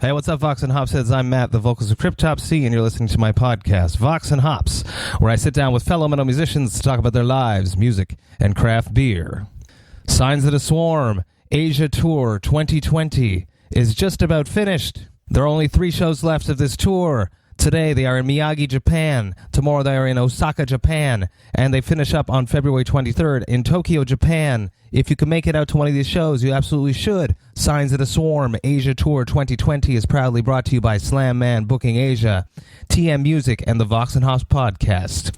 Hey, what's up, Vox and Hops heads? I'm Matt, the vocals of Cryptopsy, and you're listening to my podcast, Vox and Hops, where I sit down with fellow metal musicians to talk about their lives, music, and craft beer. Signs of the Swarm Asia Tour 2020 is just about finished. There are only 3 shows left of this tour. Today they are in Miyagi, Japan. Tomorrow they are in Osaka, Japan. And they finish up on February 23rd in Tokyo, Japan. If you can make it out to one of these shows, you absolutely should. Signs of the Swarm Asia Tour 2020 is proudly brought to you by Slam Man Booking Asia, TM Music, and the Vox&Hops podcast.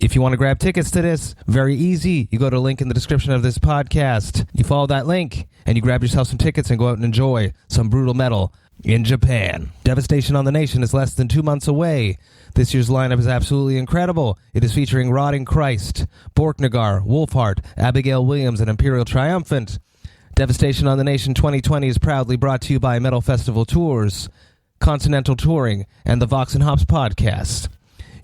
If you want to grab tickets to this, very easy. You go to a link in the description of this podcast. You follow that link, and you grab yourself some tickets and go out and enjoy some brutal metal in Japan. Devastation on the Nation is less than 2 months away. This year's lineup is absolutely incredible. It is featuring Rotting Christ, Borknagar, Wolfheart, Abigail Williams, and Imperial Triumphant. Devastation on the Nation 2020 is proudly brought to you by Metal Festival Tours, Continental Touring, and the Vox&Hops podcast.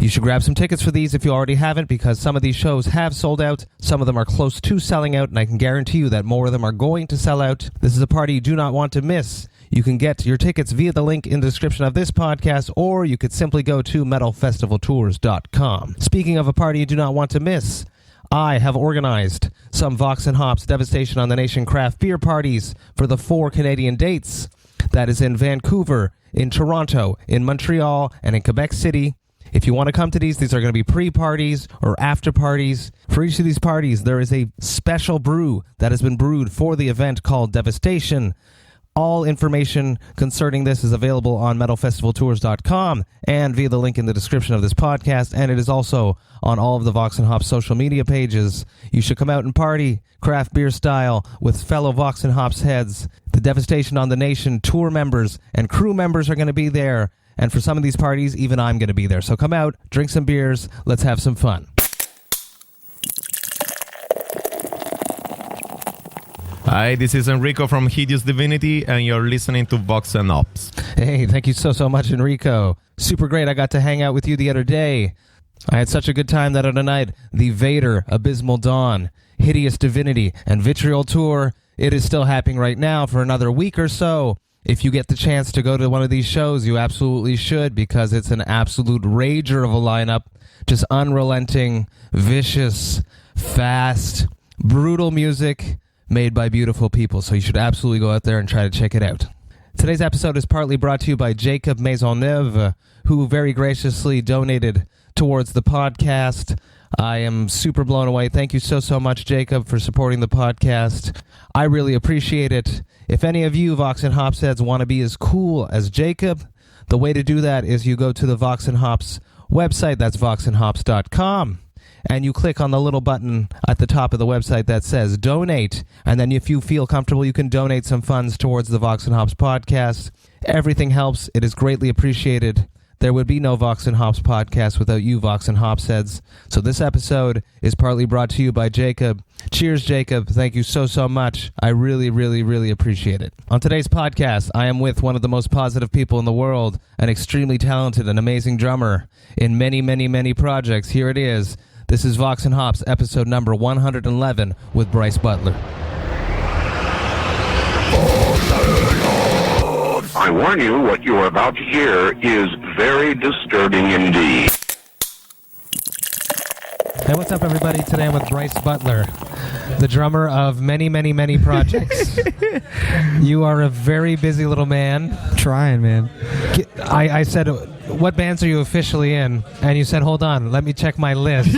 You should grab some tickets for these if you already haven't, because some of these shows have sold out. Some of them are close to selling out, and I can guarantee you that more of them are going to sell out. This is a party you do not want to miss. You can get your tickets via the link in the description of this podcast, or you could simply go to metalfestivaltours.com. Speaking of a party you do not want to miss, I have organized some Vox&Hops Devastation on the Nation craft beer parties for the 4 Canadian dates. That is in Vancouver, in Toronto, in Montreal, and in Quebec City. If you want to come to these are going to be pre-parties or after parties. For each of these parties, there is a special brew that has been brewed for the event called Devastation. All information concerning this is available on metalfestivaltours.com and via the link in the description of this podcast, and it is also on all of the Vox&Hops social media pages. You should come out and party, craft beer style, with fellow Vox&Hops heads. The Devastation on the Nation tour members and crew members are going to be there, and for some of these parties, even I'm going to be there. So come out, drink some beers, let's have some fun. Hi, this is Enrico from Hideous Divinity, and you're listening to Vox&Hops. Hey, thank you so much, Enrico. Super great. I got to hang out with you the other day. I had such a good time that other night. The Vader, Abysmal Dawn, Hideous Divinity, and Vitriol Tour. It is still happening right now for another week or so. If you get the chance to go to one of these shows, you absolutely should, because it's an absolute rager of a lineup. Just unrelenting, vicious, fast, brutal music made by beautiful people, so you should absolutely go out there and try to check it out. Today's episode is partly brought to you by Jacob Maisonneuve, who very graciously donated towards the podcast. I am super blown away. Thank you so much, Jacob, for supporting the podcast. I really appreciate it. If any of you Vox&Hops heads want to be as cool as Jacob, the way to do that is you go to the Vox&Hops website, that's voxandhops.com. And you click on the little button at the top of the website that says donate. And then if you feel comfortable, you can donate some funds towards the Vox&Hops podcast. Everything helps. It is greatly appreciated. There would be no Vox&Hops podcast without you Vox&Hops heads. So this episode is partly brought to you by Jacob. Cheers, Jacob. Thank you so much. I really appreciate it. On today's podcast, I am with one of the most positive people in the world, an extremely talented and amazing drummer in many projects. Here it is. This is Vox&Hops, episode number 111, with Bryce Butler. I warn you, what you are about to hear is very disturbing indeed. Hey, what's up, everybody? Today I'm with Bryce Butler, the drummer of many projects. You are a very busy little man. Trying, man. I said, what bands are you officially in? And you said, hold on, let me check my list.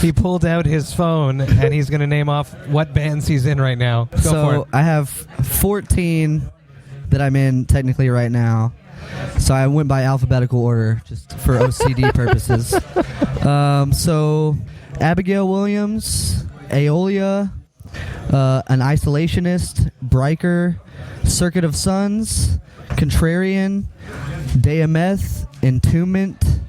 He pulled out his phone, and he's going to name off what bands he's in right now. Go for it. I have 14 that I'm in technically right now. So I went by alphabetical order just for OCD purposes. So Abigail Williams, Aeolia, An Isolationist, Bryker, Circuit of Suns, Contrarian, Deameth, Entombment,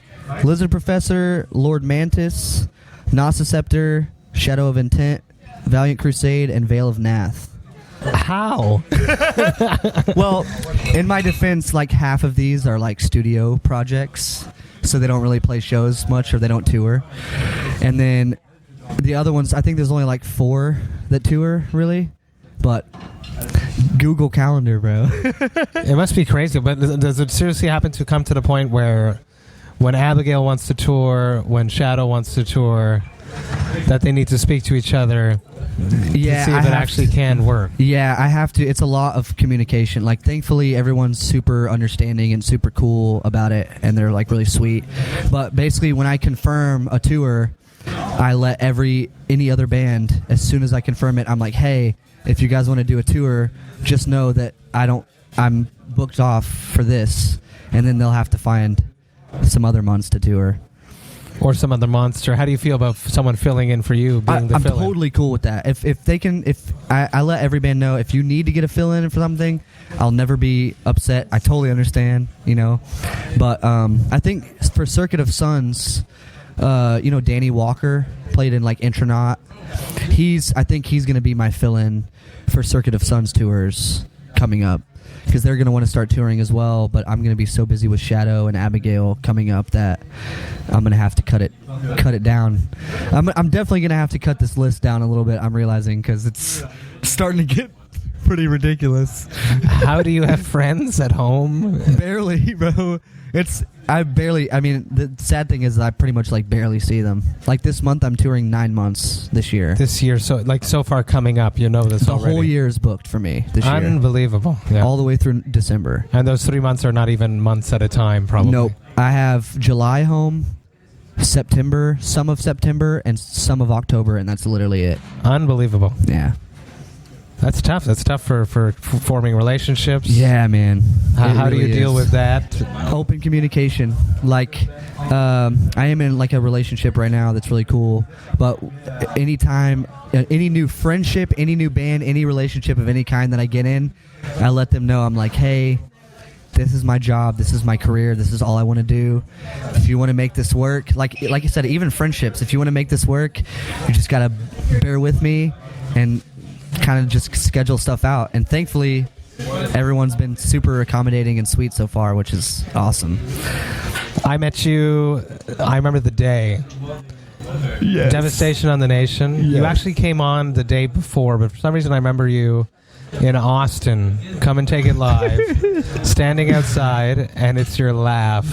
Lizard Professor, Lord Mantis, Nociceptor, Shadow of Intent, Valiant Crusade, and Vale of Pnath. How? Well, in my defense, like half of these are like studio projects, so they don't really play shows much or they don't tour. And then the other ones, I think there's only like 4 that tour really, but Google Calendar, bro. It must be crazy, but does it seriously happen to come to the point where when Abigail wants to tour, when Shadow wants to tour, that they need to speak to each other to see if it actually can work? Yeah, I have to. It's a lot of communication. Like, thankfully, everyone's super understanding and super cool about it, and they're, like, really sweet. But basically, when I confirm a tour, I let any other band, as soon as I confirm it, I'm like, hey, if you guys want to do a tour, just know that I'm booked off for this, and then they'll have to find some other months to tour. Or some other monster. How do you feel about someone filling in for you, being the I'm fill-in? totally cool with that. If they can, I let every band know, if you need to get a fill-in for something, I'll never be upset. I totally understand, But I think for Circuit of Suns, Danny Walker played in, like, Intronaut. I think he's going to be my fill-in for Circuit of Suns tours coming up, because they're going to want to start touring as well, but I'm going to be so busy with Shadow and Abigail coming up that I'm going to have to cut it down. I'm definitely going to have to cut this list down a little bit, I'm realizing, because it's starting to get pretty ridiculous. How do you have friends at home? Barely, bro. The sad thing is I pretty much, like, barely see them. Like, this month I'm touring 9 months this year. This year, so far coming up, this the already. whole year is booked for me this year. Unbelievable. Yeah. All the way through December. And those 3 months are not even months at a time, probably. Nope. I have July home, September, some of September, and some of October, and that's literally it. Unbelievable. Yeah. That's tough. That's tough for forming relationships. Yeah, man. How do you deal with that? Open communication. Like, I am in, like, a relationship right now that's really cool. But anytime, any new friendship, any new band, any relationship of any kind that I get in, I let them know. I'm like, hey, this is my job. This is my career. This is all I want to do. If you want to make this work, like I said, even friendships, if you want to make this work, you just got to bear with me and kind of just schedule stuff out. And thankfully, everyone's been super accommodating and sweet so far, which is awesome. I met you, I remember the day. Yes. Devastation on the Nation. Yes. You actually came on the day before, but for some reason I remember you in Austin. Come and Take It Live. Standing outside, and it's your laugh.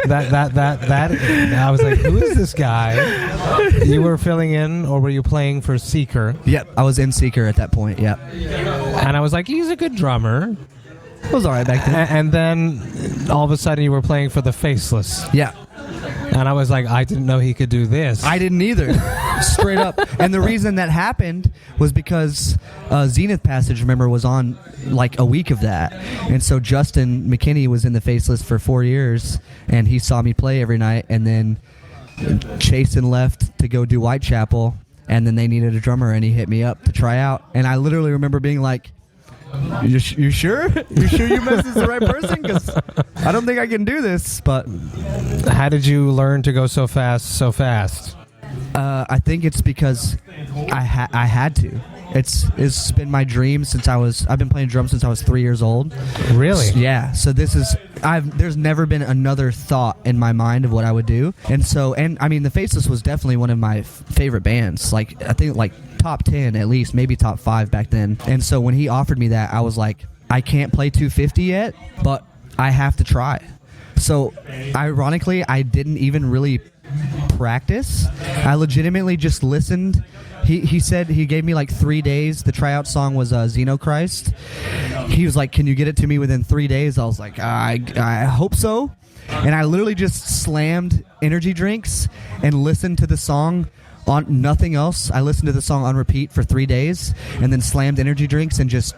that I was like, who is this guy? You were filling in, or were you playing for Seeker? Yep, I was in Seeker at that point, yep. And I was like, he's a good drummer. It was alright back then. And then all of a sudden you were playing for the Faceless. Yeah. And I was like, I didn't know he could do this. I didn't either. Straight up. And the reason that happened was because Zenith Passage, remember, was on like a week of that. And so Justin McKinney was in the Faceless for 4 years, and he saw me play every night. And then Chasen left to go do Whitechapel, and then they needed a drummer, and he hit me up to try out. And I literally remember being like, You sure? You sure you messaged the right person? Because I don't think I can do this. But how did you learn to go so fast, so fast? I think it's because I had to. It's been my dream since I've been playing drums since I was 3 years old. Really? Yeah. So there's never been another thought in my mind of what I would do. And I mean, the Faceless was definitely one of my favorite bands. Like, I think like top 10 at least, maybe top 5 back then. And so when he offered me that, I was like, I can't play 250 yet, but I have to try. So ironically, I didn't even really practice. I legitimately just listened. He said he gave me like 3 days. The tryout song was Xenochrist. He was like, can you get it to me within 3 days? I was like, I hope so. And I literally just slammed energy drinks and listened to the song on nothing else. I listened to the song on repeat for 3 days and then slammed energy drinks and just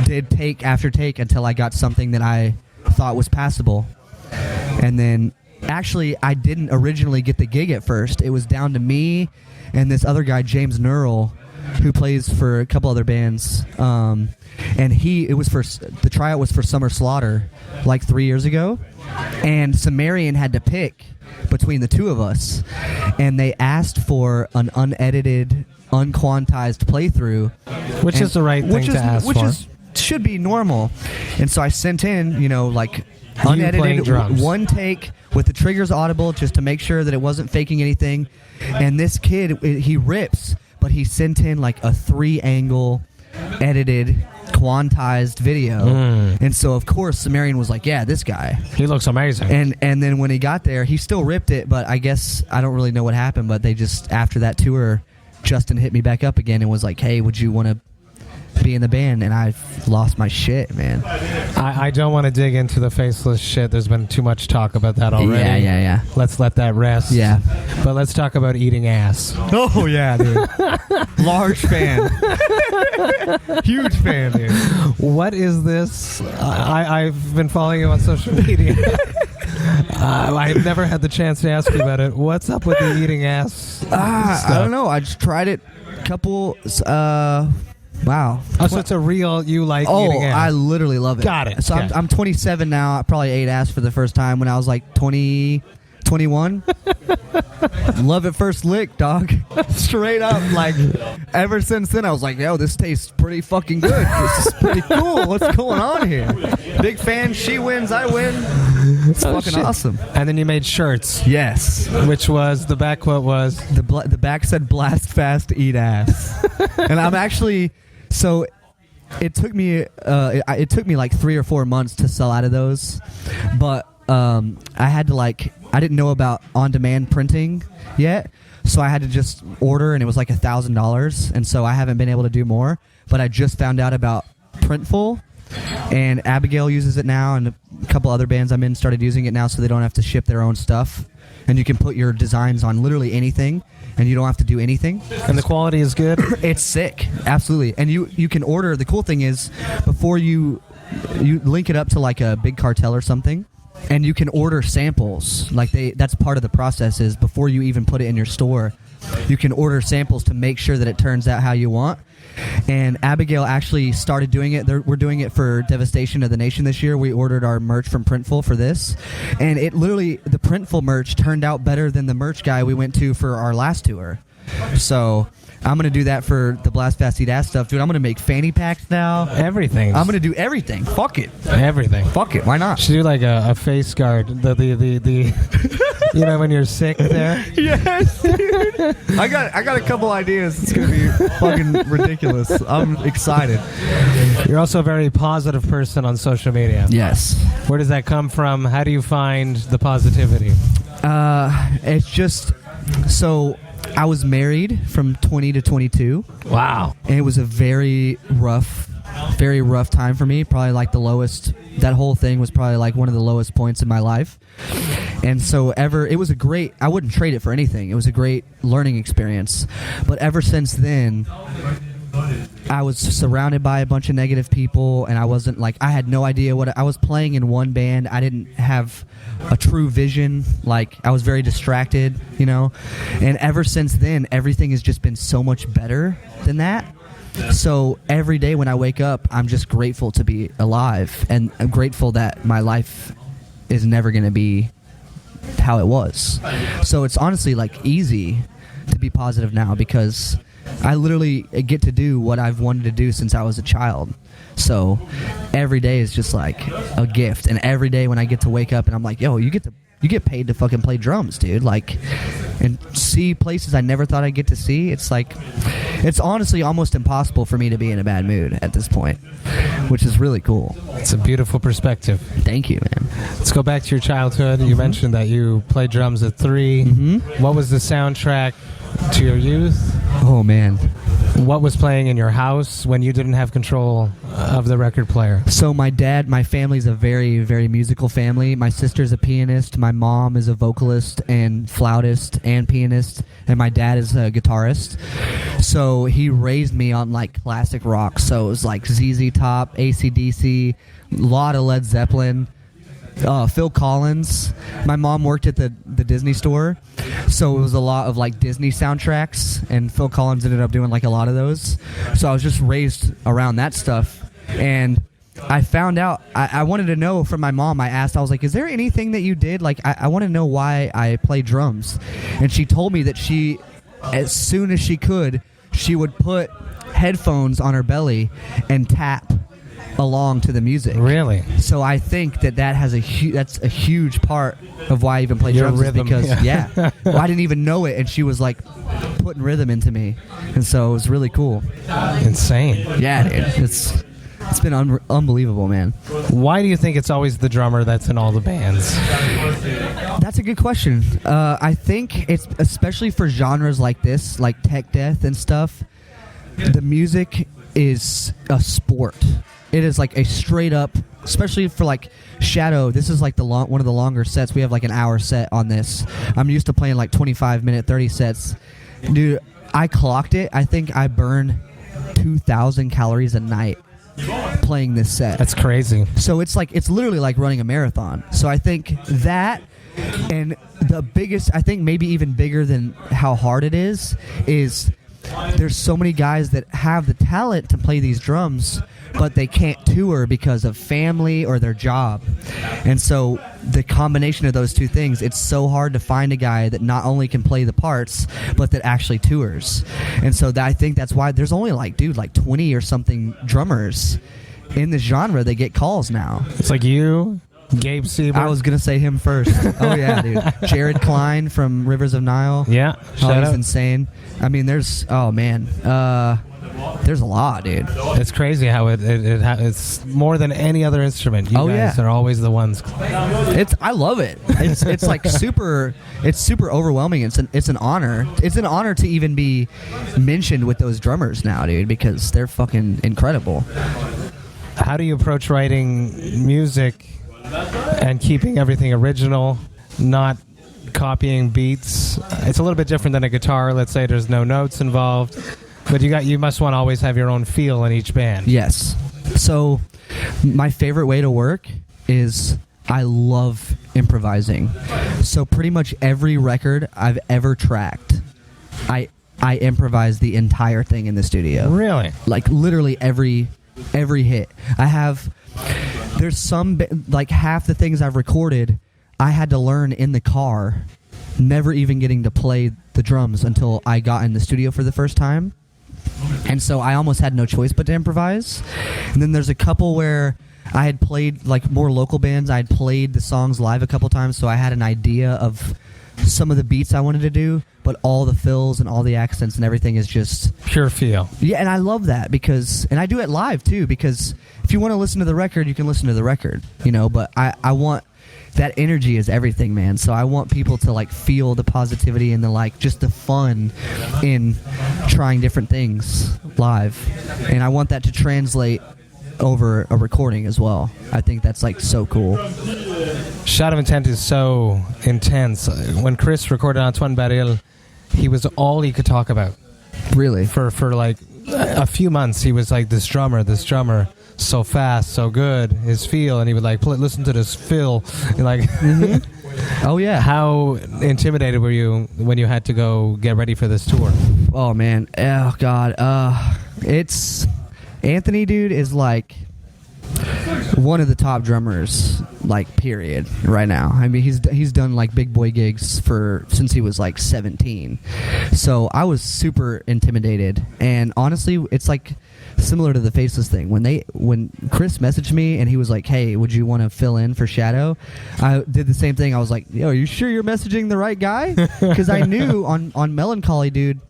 did take after take until I got something that I thought was passable. And then actually I didn't originally get the gig at first. It was down to me and this other guy, James Nurl, who plays for a couple other bands. And the tryout was for Summer Slaughter like 3 years ago. And Sumerian had to pick between the two of us. And they asked for an unedited, unquantized playthrough. Which is the right thing to ask for. Should be normal. And so I sent in, like unedited, one take with the triggers audible just to make sure that it wasn't faking anything. And this kid, he rips, but he sent in like a 3-angle edited, quantized video. And so, of course, Sumerian was like, yeah, this guy. He looks amazing. And then when he got there, he still ripped it, but I guess I don't really know what happened, but they just, after that tour, Justin hit me back up again and was like, hey, would you want to be in the band? And I've lost my shit, man. I don't want to dig into the faceless shit. There's been too much talk about that already. Yeah. Let's let that rest. Yeah. But let's talk about eating ass. Oh, yeah, dude. Large fan. Huge fan, dude. What is this? I've been following you on social media. I've never had the chance to ask you about it. What's up with the eating ass stuff? I don't know. I just tried it a couple... Wow. Oh, so it's a real eating ass. I literally love it. Got it. So Okay. I'm 27 now. I probably ate ass for the first time when I was like 20, 21. Love at first lick, dog. Straight up. Like, ever since then, I was like, yo, this tastes pretty fucking good. This is pretty cool. What's going on here? Big fan. She wins. I win. It's fucking awesome. And then you made shirts. Yes. Which was, the back quote was? The back said, blast fast, eat ass. And I'm actually... So it took me like 3 or 4 months to sell out of those, but I had to I didn't know about on-demand printing yet, so I had to just order, and it was like $1,000, and so I haven't been able to do more. But I just found out about Printful, and Abigail uses it now, and a couple other bands I'm in started using it now, so they don't have to ship their own stuff, and you can put your designs on literally anything. And you don't have to do anything. And the quality is good? It's sick. Absolutely. And you can order. The cool thing is, before you link it up to like a big cartel or something, and you can order samples. That's part of the process is before you even put it in your store, you can order samples to make sure that it turns out how you want. And Abigail actually started doing it. We're doing it for Devastation of the Nation this year. We ordered our merch from Printful for this. And it literally, the Printful merch turned out better than the merch guy we went to for our last tour. So I'm going to do that for the Blast Fast Eat Ass stuff. Dude, I'm going to make fanny packs now. Everything. I'm going to do everything. Fuck it. Everything. Fuck it. Why not? Should do like a face guard. The you know when you're sick there? Yes, dude. I got a couple ideas. It's going to be fucking ridiculous. I'm excited. You're also a very positive person on social media. Yes. Where does that come from? How do you find the positivity? It's just... So... I was married from 20 to 22. Wow. And it was a very rough time for me. Probably like the lowest. That whole thing was probably like one of the lowest points in my life. And so it was I wouldn't trade it for anything. It was a great learning experience. But ever since then, I was surrounded by a bunch of negative people, and I had no idea I was playing in one band. I didn't have a true vision. I was very distracted, and ever since then, everything has just been so much better than that. So every day when I wake up, I'm just grateful to be alive, and I'm grateful that my life is never going to be how it was. So it's honestly easy to be positive now because I literally get to do what I've wanted to do since I was a child. So every day is just like a gift. And every day when I get to wake up and I'm like, yo, you get paid to fucking play drums, dude. And see places I never thought I'd get to see. It's honestly almost impossible for me to be in a bad mood at this point, which is really cool. It's a beautiful perspective. Thank you, man. Let's go back to your childhood. You mentioned that you played drums at 3. Mm-hmm. What was the soundtrack to your youth? Oh, man. What was playing in your house when you didn't have control of the record player? So my family's a very, very musical family. My sister's a pianist. My mom is a vocalist and flautist and pianist. And my dad is a guitarist. So he raised me on classic rock. So it was ZZ Top, AC/DC, a lot of Led Zeppelin. Phil Collins. My mom worked at the Disney store, so it was a lot of Disney soundtracks, and Phil Collins ended up doing a lot of those. So I was just raised around that stuff, and I found out I wanted to know from my mom. I asked, I was like, is there anything that you did? I want to know why I play drums. And she told me that she, as soon as she could, she would put headphones on her belly and tap along to the music. Really? So I think that has that's a huge part of why I even play Your drums, rhythm, is because yeah. well, I didn't even know it, and she was like putting rhythm into me, and so it was really cool. Insane. Yeah, dude, it's been unbelievable, man. Why do you think it's always the drummer that's in all the bands? That's a good question. I think it's especially for genres like this, like tech death and stuff. The music is a sport. It is like a straight up, especially for like Shadow. This is like one of the longer sets. We have like an hour set on this. I'm used to playing like 25-minute, 30 sets. Dude, I clocked it. I think I burn 2,000 calories a night playing this set. That's crazy. So it's literally like running a marathon. So I think that, and the biggest, I think maybe even bigger than how hard it is there's so many guys that have the talent to play these drums, but they can't tour because of family or their job. And so the combination of those two things, it's so hard to find a guy that not only can play the parts, but that actually tours. And so I think that's why there's only like 20 or something drummers in this genre. They get calls now. It's like you, Gabe Sieber. I was going to say him first. Oh, yeah, dude. Jared Klein from Rivers of Nile. Yeah. Oh, Shout he's out. insane. I mean, there's a lot, dude. It's crazy how it's more than any other instrument. You guys are always the ones. I love it. It's like super. It's super overwhelming. It's an honor. It's an honor to even be mentioned with those drummers now, dude, because they're fucking incredible. How do you approach writing music and keeping everything original, not copying beats? It's a little bit different than a guitar. Let's say there's no notes involved, but you must want to always have your own feel in each band. Yes. So my favorite way to work is I love improvising. So pretty much every record I've ever tracked, I improvise the entire thing in the studio. Really? Like literally every hit. There's some, like half the things I've recorded, I had to learn in the car, never even getting to play the drums until I got in the studio for the first time. And so I almost had no choice but to improvise. And then there's a couple where I had played, like more local bands, I had played the songs live a couple times, so I had an idea of some of the beats I wanted to do, but all the fills and all the accents and everything is just pure feel. Yeah, and I love that and I do it live too, because if you want to listen to the record, you can listen to the record, but I want that energy is everything, man. So I want people to like feel the positivity and the like just the fun in trying different things live, and I want that to translate over a recording as well. I think that's like so cool. Shot of Intent is so intense. When Chris recorded Antoine Baril, he was all he could talk about. Really? For like a few months, he was like this drummer, so fast, so good, his feel, and he would like listen to this fill, and like. Mm-hmm. Oh yeah. How intimidated were you when you had to go get ready for this tour? Oh man. Oh god. It's Anthony, dude, is like one of the top drummers, like period, right now. I mean, he's done like big boy gigs since he was like 17. So I was super intimidated, and honestly, it's like similar to the Faceless thing. When Chris messaged me and he was like, "Hey, would you want to fill in for Shadow?" I did the same thing. I was like, "Yo, are you sure you're messaging the right guy?" Because I knew on Melancholy, dude,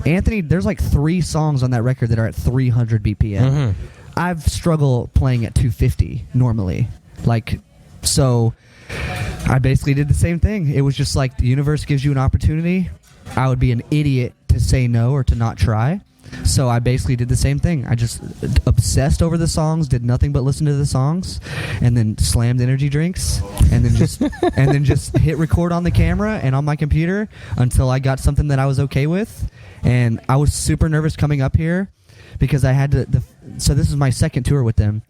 Anthony, there's like 3 songs on that record that are at 300 BPM. Mm-hmm. I've struggled playing at 250 normally. Like, so I basically did the same thing. It was just like the universe gives you an opportunity. I would be an idiot to say no or to not try. So I basically did the same thing. I just obsessed over the songs, did nothing but listen to the songs, and then slammed energy drinks, and then just hit record on the camera and on my computer until I got something that I was okay with. And I was super nervous coming up here because I had to. So this is my second tour with them.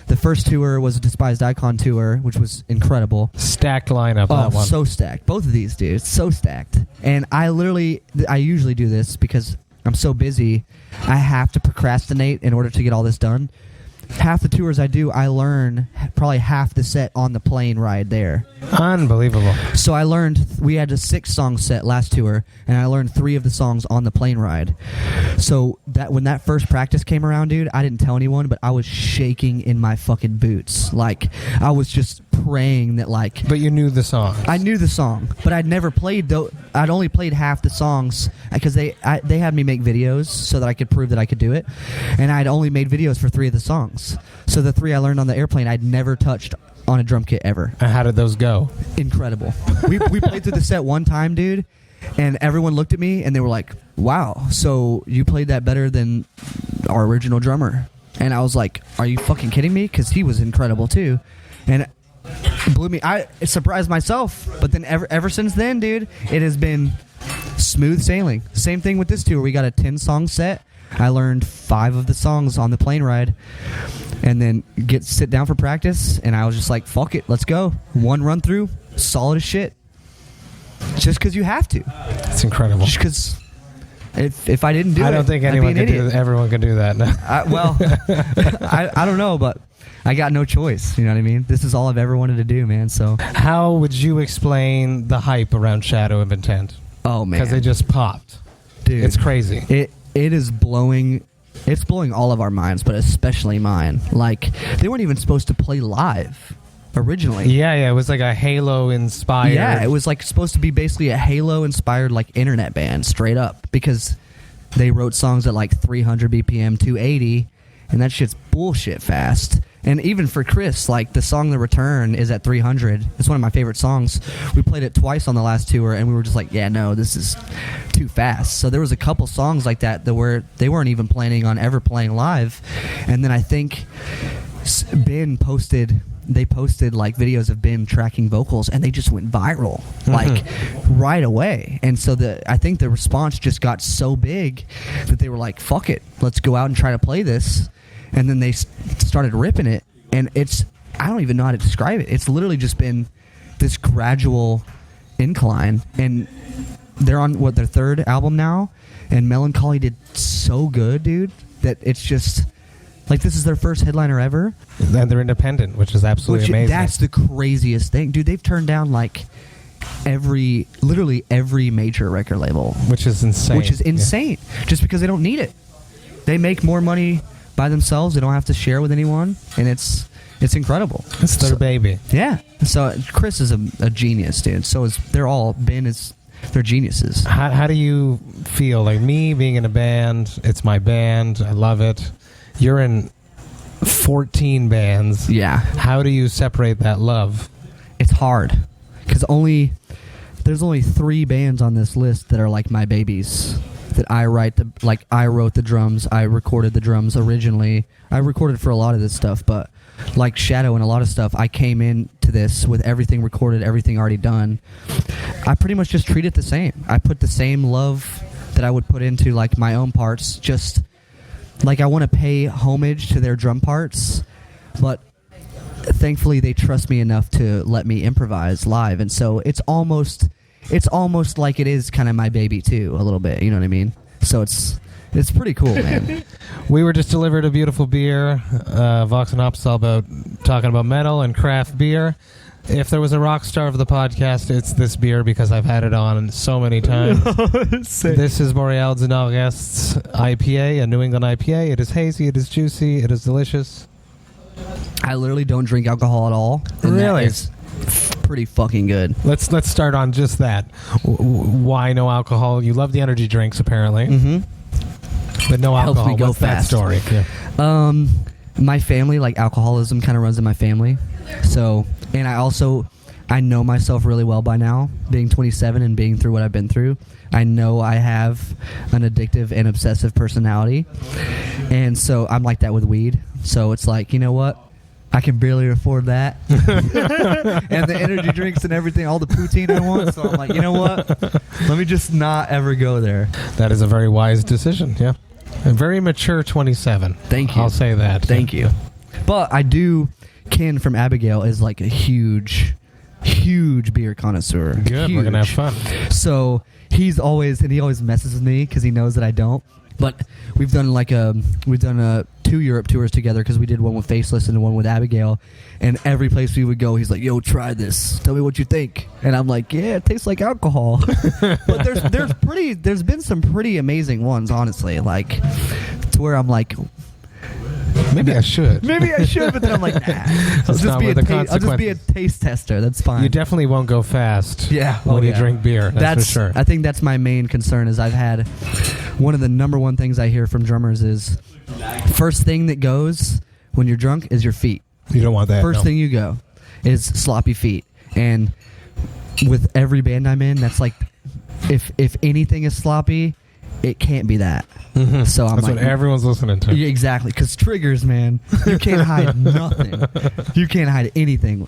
The first tour was a Despised Icon tour, which was incredible. Stacked lineup. Oh, that one. So stacked. Both of these dudes, so stacked. And I usually do this because I'm so busy, I have to procrastinate in order to get all this done. half the tours I do, I learn probably half the set on the plane ride there. Unbelievable. So I learned, we had a 6-song set last tour, and I learned 3 of the songs on the plane ride. So that when that first practice came around, dude, I didn't tell anyone, but I was shaking in my fucking boots. Like, I was just praying that, like... But you knew the song. I knew the song, but I'd never played, though. I'd only played half the songs, because they had me make videos so that I could prove that I could do it, and I'd only made videos for 3 of the songs. So the 3 I learned on the airplane, I'd never touched on a drum kit ever. And how did those go? Incredible. we played through the set one time, dude, and everyone looked at me and they were like, wow, so you played that better than our original drummer. And I was like, are you fucking kidding me? Because he was incredible too. And it blew me. I surprised myself. But then ever since then, dude, it has been smooth sailing. Same thing with this tour. We got a 10-song set. I learned 5 of the songs on the plane ride, and then sit down for practice, and I was just like, fuck it, let's go. 1 run through, solid as shit. Just because you have to. It's incredible. Just because if I didn't do it, I don't think anyone could do that. Everyone can do that. No. I don't know, but I got no choice. You know what I mean? This is all I've ever wanted to do, man. So how would you explain the hype around Shadow of Intent? Oh, man. Because they just popped. Dude. It's crazy. It is blowing. It's blowing all of our minds, but especially mine. Like, they weren't even supposed to play live originally. Yeah, it was like a Halo-inspired... Yeah, it was like supposed to be basically a Halo-inspired like internet band, straight up, because they wrote songs at like 300 BPM, 280, and that shit's bullshit fast. And even for Chris, like, the song The Return is at 300. It's one of my favorite songs. We played it twice on the last tour, and we were just like, yeah, no, this is too fast. So there was a couple songs like that they weren't even planning on ever playing live. And then I think Ben posted like videos of Ben tracking vocals, and they just went viral like right away. And so I think the response just got so big that they were like, fuck it, let's go out and try to play this. And then they started ripping it, and I don't even know how to describe it. It's literally just been this gradual incline, and they're on their 3rd album now, and Melancholy did so good, dude, that it's just like, this is their first headliner ever. And they're independent, which is absolutely amazing. That's the craziest thing. Dude, they've turned down like literally every major record label. Which is insane. Yeah. Just because they don't need it. They make more money by themselves. They don't have to share with anyone, and it's incredible. It's their baby. Yeah. So Chris is a genius, dude. So they're geniuses. How do you feel? Like, me being in a band, it's my band, I love it. You're in 14 bands. Yeah. How do you separate that love? It's hard, because there's only 3 bands on this list that are like my babies. That I wrote the drums, I recorded the drums originally. I recorded for a lot of this stuff, but like Shadow and a lot of stuff, I came into this with everything recorded, everything already done. I pretty much just treat it the same. I put the same love that I would put into like my own parts, just like I want to pay homage to their drum parts, but thankfully they trust me enough to let me improvise live, and so it's almost like it is kind of my baby too, a little bit. You know what I mean? So it's pretty cool, man. We were just delivered a beautiful beer. Vox&Hops is all about talking about metal and craft beer. If there was a rock star of the podcast, it's this beer, because I've had it on so many times. This is Boreal du Nord Est IPA, a New England IPA. It is hazy, it is juicy, it is delicious. I literally don't drink alcohol at all. Really? That is pretty fucking good. Let's start on just that. Why no alcohol? You love the energy drinks, apparently. Mm-hmm. But no alcohol. Helps me go What's fast. that story? Yeah. My family, like, alcoholism kind of runs in my family. So, and I know myself really well by now, being 27 and being through what I've been through. I know I have an addictive and obsessive personality. And so I'm like that with weed. So it's like, you know what? I can barely afford that. And the energy drinks and everything, all the poutine I want. So I'm like, you know what? Let me just not ever go there. That is a very wise decision, yeah. A very mature 27. Thank you. I'll say that. Thank you. But Ken from Abigail is like a huge beer connoisseur. Good, huge. we're going to have fun. So he always messes with me because he knows that I don't. But we've done 2 Europe tours together because we did one with Faceless and one with Abigail. And every place we would go, he's like, "Yo, try this. Tell me what you think." And I'm like, "Yeah, it tastes like alcohol." But there's been some pretty amazing ones, honestly. Like to where I'm like, Maybe I should. But then I'm like, nah. I'll just be a taste tester. That's fine. You definitely won't go fast when you drink beer. That's for sure. I think that's my main concern is I've had one of the number one things I hear from drummers is first thing that goes when you're drunk is your feet. You don't want that. First thing you go is sloppy feet. And with every band I'm in, that's like if anything is sloppy, it can't be that. Mm-hmm. So that's what everyone's listening to. Yeah, exactly. Because triggers, man, you can't hide nothing. You can't hide anything.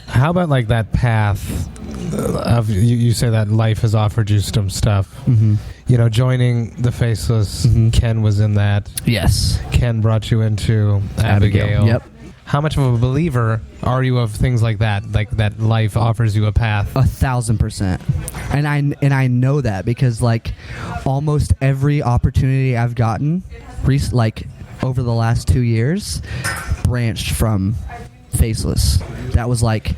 How about like that path of you say that life has offered you some stuff. Mm-hmm. You know, joining the Faceless. Mm-hmm. Ken was in that. Yes. Ken brought you into Abigail. Yep. How much of a believer are you of things like that? Like that life offers you a path? 1,000%. And I know that because like almost every opportunity I've gotten, like over the last 2 years, branched from Faceless. That was like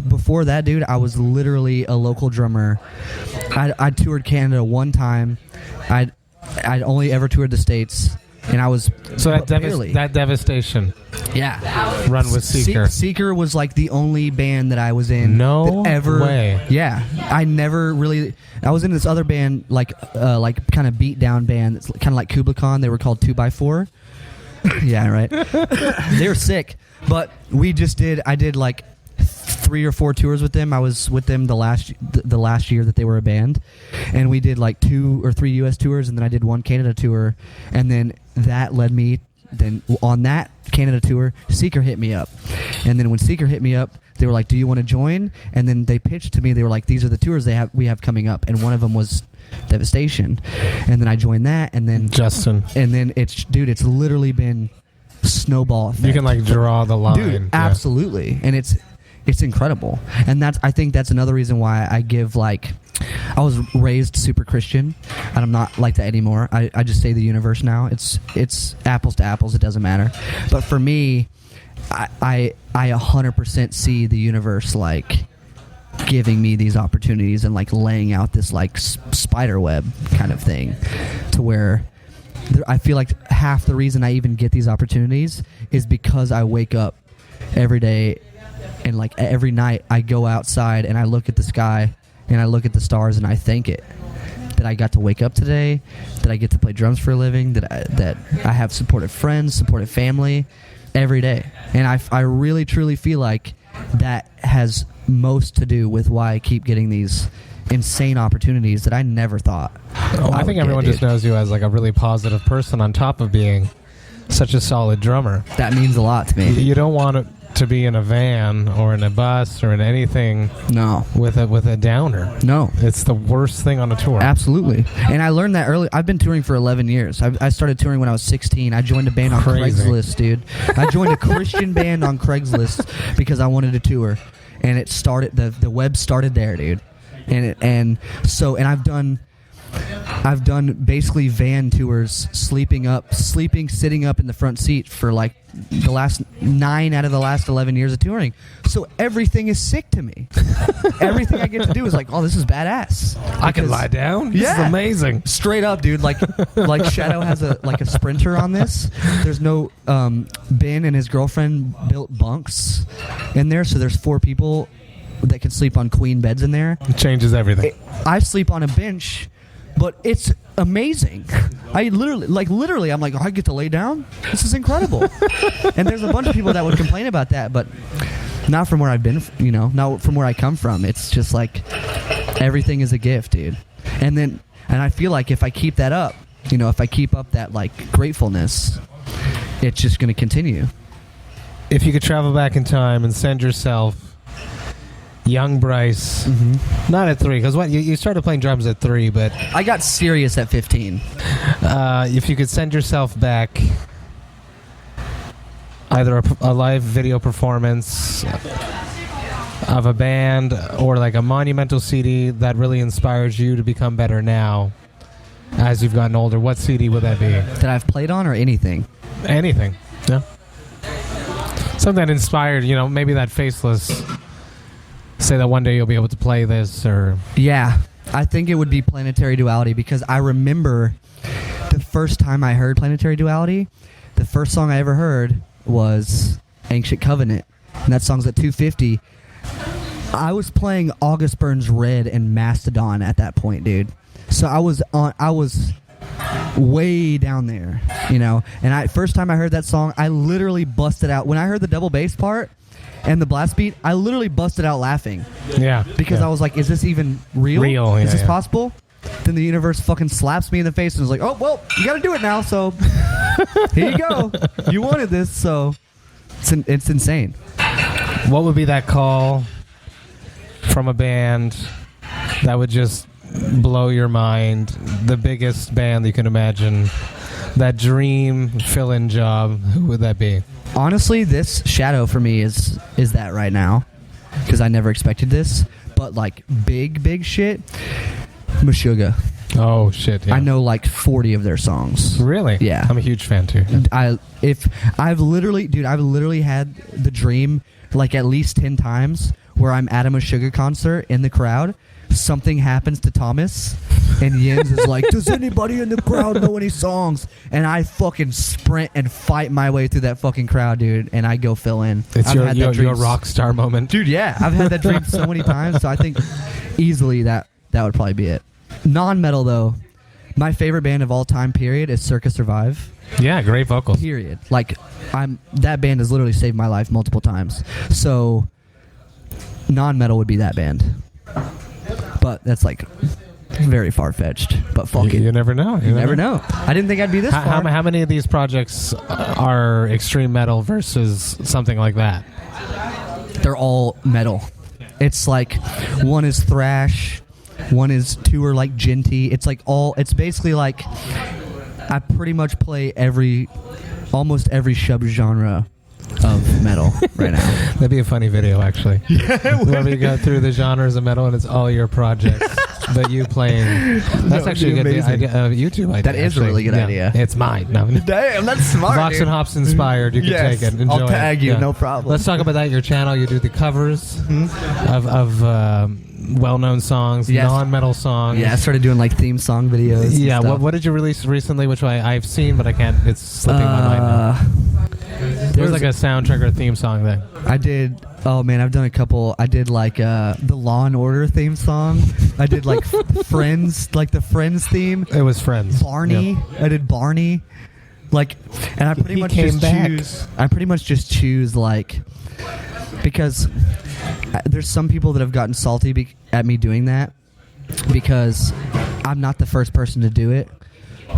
before that, dude. I was literally a local drummer. I toured Canada one time. I'd only ever toured the States. And I was that Devastation. Yeah, run with Seeker. Seeker was like the only band that I was in. No that ever, way. Yeah, I never really. I was in this other band, like kind of beat down band. It's kind of like Kubla Khan. They were called 2x4. Yeah, right. They were sick, but we just did. I did like 3 or 4 tours with them. I was with them the last year that they were a band, and we did like 2 or 3 U.S. tours, and then I did 1 Canada tour, and then that led me. Then on that Canada tour, Seeker hit me up, and then when Seeker hit me up, they were like, "Do you want to join?" And then they pitched to me. They were like, "These are the tours we have coming up," and one of them was Devastation, and then I joined that, and then Justin, and then it's literally been snowball effect. You can like draw the line, dude. Absolutely, and it's incredible. And I think that's another reason why I give like I was raised super Christian and I'm not like that anymore. I just say the universe now. It's apples to apples, it doesn't matter. But for me, I 100% see the universe like giving me these opportunities and like laying out this like spider web kind of thing to where I feel like half the reason I even get these opportunities is because I wake up every day. And like every night I go outside and I look at the sky and I look at the stars and I thank it that I got to wake up today, that I get to play drums for a living, that I have supportive friends, supportive family every day. And I really truly feel like that has most to do with why I keep getting these insane opportunities that I never thought. I think everyone just knows you as like a really positive person on top of being such a solid drummer. That means a lot to me. You don't want to be in a van or in a bus or in anything with a downer. No. It's the worst thing on a tour. Absolutely. And I learned that early. I've been touring for 11 years. I started touring when I was 16. I joined a band on Craigslist, dude. I joined a Christian band on Craigslist because I wanted to tour. And it started, the web started there, dude. And I've done basically van tours, sitting up in the front seat for like the last 9 out of the last 11 years of touring. So everything is sick to me. Everything I get to do is like, oh, this is badass. I can lie down. This is amazing. Straight up, dude. Like Shadow has a Sprinter on this. There's no Ben and his girlfriend built bunks in there, so there's 4 people that can sleep on queen beds in there. It changes everything. I sleep on a bench. But it's amazing. I literally, I'm like, oh, I get to lay down? This is incredible. And there's a bunch of people that would complain about that, but not from where I've been, not from where I come from. It's just like everything is a gift, dude. And I feel like if I keep that up, if I keep up that like gratefulness, it's just going to continue. If you could travel back in time and send yourself young Bryce, not at 3, because you started playing drums at 3, but I got serious at 15. If you could send yourself back, either a live video performance of a band or like a monumental CD that really inspires you to become better now, as you've gotten older, what CD would that be? That I've played on or anything? Anything. Yeah. Something that inspired, maybe that Faceless. Say that one day you'll be able to play this, or... Yeah. I think it would be Planetary Duality, because I remember the first time I heard Planetary Duality, the first song I ever heard was Ancient Covenant. And that song's at 250. I was playing August Burns Red and Mastodon at that point, dude. So I was way down there, And first time I heard that song, I literally busted out. When I heard the double bass part and the blast beat, I literally busted out laughing. Yeah. Because I was like, is this even real? Is this possible? Then the universe fucking slaps me in the face and is like, oh, well, you got to do it now, so here you go. You wanted this, so it's insane. What would be that call from a band that would just blow your mind? The biggest band you can imagine. That dream fill-in job. Who would that be? Honestly, this Shadow for me is that right now, because I never expected this. But like big shit, Meshuggah. Oh shit! Yeah. I know like 40 of their songs. Really? Yeah. I'm a huge fan too. I've literally had the dream like at least 10 times where I'm at a Meshuggah concert in the crowd. Something happens to Thomas, and Jens is like, does anybody in the crowd know any songs? And I fucking sprint and fight my way through that fucking crowd, dude, and I go fill in. It's your rock star moment. Dude, yeah. I've had that dream so many times, so I think easily that would probably be it. Non-metal, though, my favorite band of all time, period, is Circa Survive. Yeah, great vocals. Period. Like, that band has literally saved my life multiple times. So, non-metal would be that band. But that's like very far-fetched. But fuck it. You never know. You never know. I didn't think I'd be this far. How many of these projects are extreme metal versus something like that? They're all metal. It's like one is thrash, two are like genty. It's like it's basically like I pretty much play almost every subgenre of metal right now. That'd be a funny video, actually. Yeah, where we go through the genres of metal and it's all your projects, but you playing. That's actually a good idea. YouTube idea. That is a really good idea. It's mine. No. Damn, that's smart. Vox and Hops inspired. You can take it. Enjoy I'll tag you. Yeah. No problem. Let's talk about that. Your channel. You do the covers of well-known songs, non-metal songs. Yeah, I started doing like theme song videos. Yeah. What did you release recently? Which I've seen, but I can't. It's slipping my mind now. There was like a soundtrack or a theme song there. I did. Oh man, I've done a couple. I did like the Law and Order theme song. I did like Friends, like the Friends theme. It was Friends. Barney. Yep. I did Barney. Like, and I pretty much just choose. I pretty much just choose like, because there's some people that have gotten salty at me doing that because I'm not the first person to do it.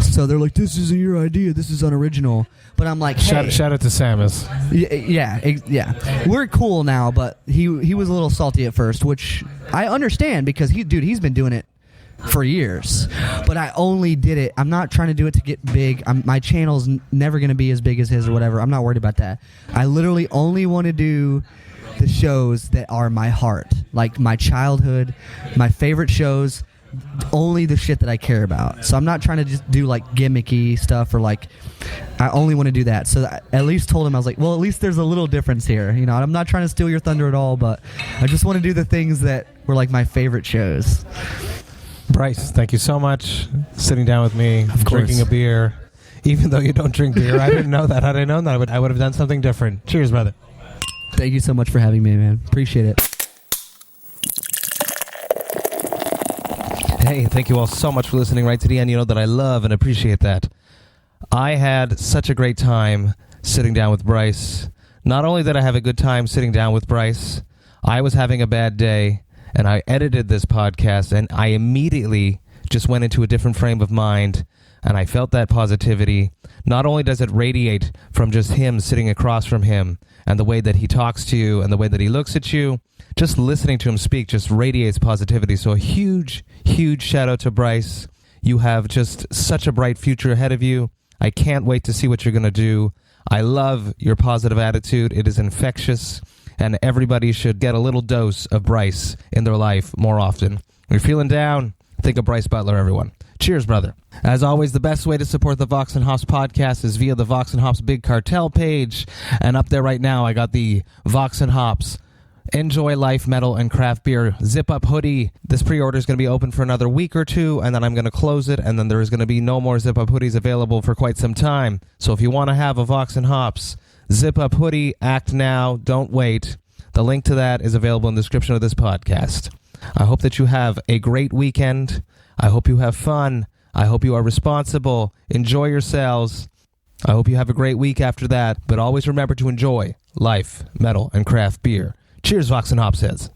So they're like, this isn't your idea. This is unoriginal. But I'm like, hey. Shout out to Samus. Yeah. We're cool now, but he was a little salty at first, which I understand because he's been doing it for years. But I only did it. I'm not trying to do it to get big. My channel's never going to be as big as his or whatever. I'm not worried about that. I literally only want to do the shows that are my heart, like my childhood, my favorite shows. Only the shit that I care about. So I'm not trying to just do like gimmicky stuff or like I only want to do that. So I at least told him, I was like, well, at least there's a little difference here. I'm not trying to steal your thunder at all, but I just want to do the things that were like my favorite shows. Bryce, thank you so much. Sitting down with me, drinking a beer. Even though you don't drink beer, I didn't know that. Had I known that, I would have done something different. Cheers, brother. Thank you so much for having me, man. Appreciate it. Hey, thank you all so much for listening right to the end. You know that I love and appreciate that. I had such a great time sitting down with Bryce. Not only did I have a good time sitting down with Bryce, I was having a bad day, and I edited this podcast, and I immediately just went into a different frame of mind, and I felt that positivity. Not only does it radiate from just him sitting across from him, and the way that he talks to you, and the way that he looks at you, just listening to him speak just radiates positivity. So a huge shout out to Bryce. You have just such a bright future ahead of you. I can't wait to see what you're going to do. I love your positive attitude. It is infectious, and everybody should get a little dose of Bryce in their life more often. When you're feeling down, Think of Bryce Butler, everyone. Cheers, brother. As always, the best way to support the Vox and Hops podcast is via the Vox and Hops Big Cartel page. And up there right now, I got the Vox and Hops Enjoy Life Metal and Craft Beer zip-up hoodie. This pre-order is going to be open for another week or two, and then I'm going to close it, and then there is going to be no more zip-up hoodies available for quite some time. So if you want to have a Vox and Hops zip-up hoodie, act now. Don't wait. The link to that is available in the description of this podcast. I hope that you have a great weekend. I hope you have fun. I hope you are responsible. Enjoy yourselves. I hope you have a great week after that, but always remember to enjoy life, metal, and craft beer. Cheers, Vox and Hops heads.